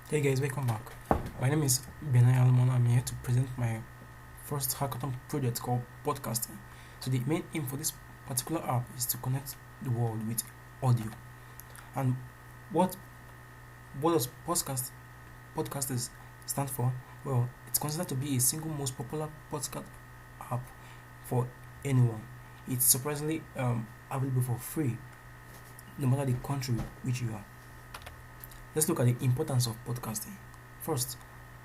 Hey guys, welcome back. My name is Benay Almon. I'm here to present my first hackathon project called podcasting. So the main aim for this particular app is to connect the world with audio. And what what does podcasters stand for? Well, it's considered to be a single most popular podcast app for anyone. It's surprisingly available for free, no matter the country which you are. Let's look at the importance of podcasting. First,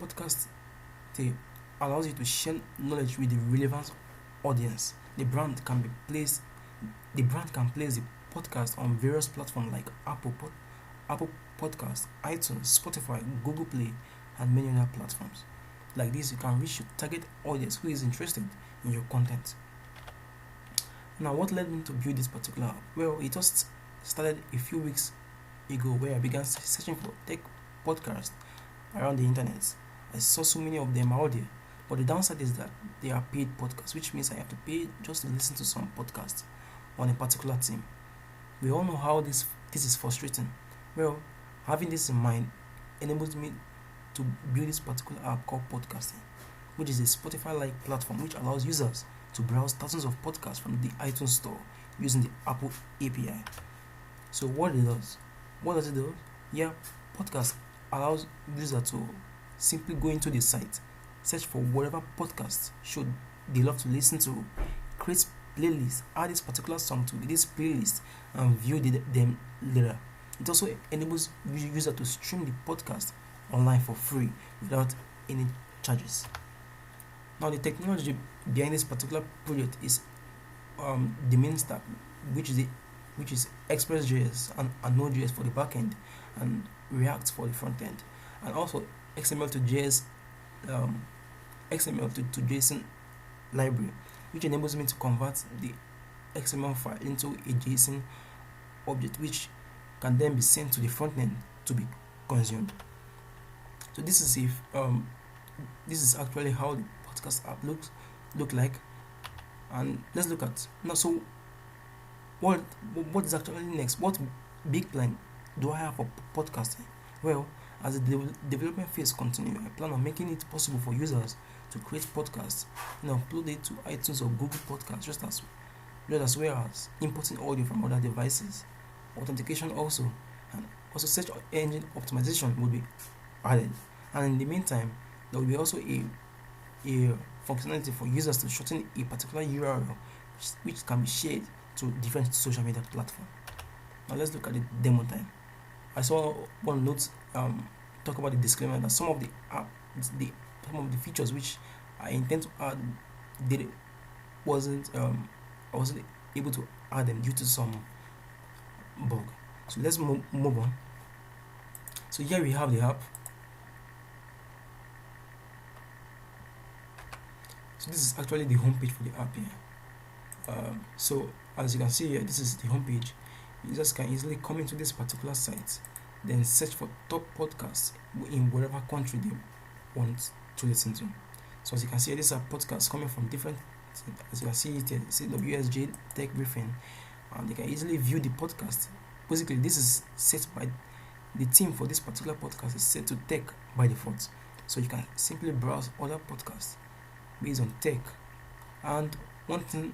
podcasting allows you to share knowledge with the relevant audience. The brand can place the podcast on various platforms like Apple Podcasts, iTunes, Spotify, Google Play, and many other platforms. Like this, you can reach your target audience who is interested in your content. Now, what led me to build this particular app? Well, it just started a few weeks ago where I began searching for tech podcasts around the internet. I saw so many of them out there, but the downside is that they are paid podcasts, which means I have to pay just to listen to some podcasts on a particular theme. We all know how this is frustrating. Well, having this in mind enables me to build this particular app called podcasting, which is a Spotify-like platform which allows users to browse thousands of podcasts from the iTunes store using the Apple API. So what does it do? Yeah, podcast allows users to simply go into the site, search for whatever podcast show they love to listen to, create playlists, add this particular song to this playlist, and view them later. It also enables users to stream the podcast online for free without any charges. Now, the technology behind this particular project is the main stack, which is Express.js and Node.js for the backend, and React for the front end, and also XML to JS, XML to JSON library, which enables me to convert the XML file into a JSON object, which can then be sent to the front end to be consumed. So this is actually how the podcast app look like, and let's look at now. So what is actually next? What big plan do I have for podcasting? Well, as the development phase continues, I plan on making it possible for users to create podcasts and upload it to iTunes or Google Podcasts, just as well as importing audio from other devices. Authentication also, and also search engine optimization will be added. And in the meantime, there will be also a functionality for users to shorten a particular URL, which can be shared to different social media platforms. Now let's look at the demo time. I saw one note talk about the disclaimer that some of the features which I intend to add did I wasn't able to add them due to some bug. So let's move on. So here we have the app. So this is actually the homepage for the app here. So as you can see here, this is the homepage. Users can easily come into this particular site, then search for top podcasts in whatever country they want to listen to. So as you can see, these are podcasts coming from different. As you can see, it's WSJ Tech Briefing, and they can easily view the podcast. Basically, this is set by the theme for this particular podcast is set to tech by default. So you can simply browse other podcasts based on tech. And one thing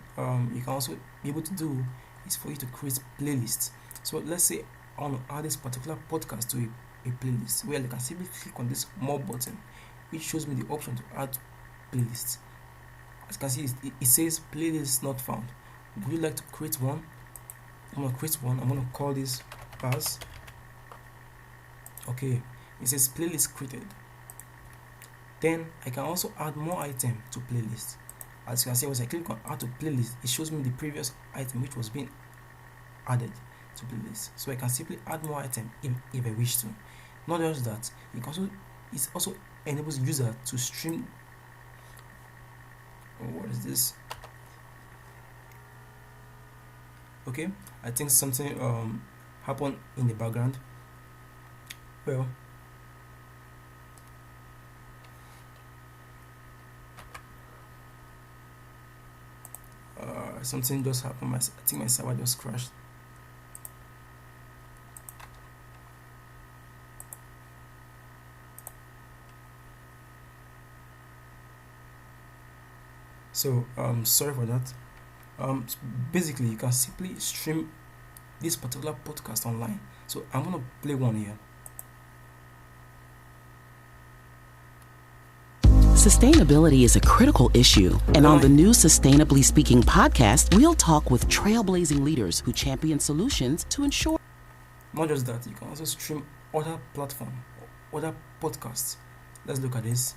you can also be able to do is for you to create playlists. So let's say I want to add this particular podcast to a playlist, where I can simply click on this more button, which shows me the option to add playlists. As you can see, it says playlist not found. Would you like to create one? I'm going to create one. I'm going to call this as, okay, it says playlist created. Then I can also add more items to playlist. As you can see, once I click on add to playlist, it shows me the previous item which was being added to playlist. So I can simply add more items if I wish to. Not just that, it also enables user to stream. What is this? Okay, I think something happened in the background. Well, something just happened. I think my server just crashed. So sorry for that. Basically, you can simply stream this particular podcast online. So I'm gonna play one here. Sustainability is a critical issue, and on the new Sustainably Speaking podcast, we'll talk with trailblazing leaders who champion solutions to ensure. Not just that, you can also stream other platform, other podcasts. Let's look at this.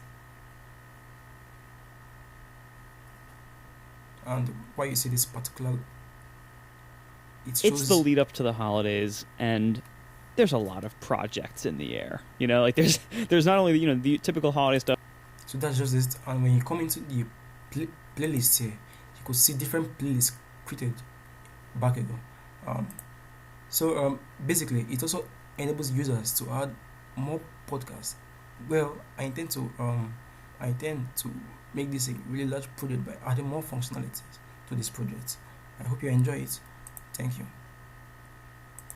And why you see this particular, It's the lead up to the holidays, and there's a lot of projects in the air. You know, like there's not only the typical holiday stuff. So that's just it. And when you come into the playlist here, you could see different playlists created back ago. Basically, it also enables users to add more podcasts. Well, I intend to make this a really large project by adding more functionalities to this project. I hope you enjoy it. Thank you.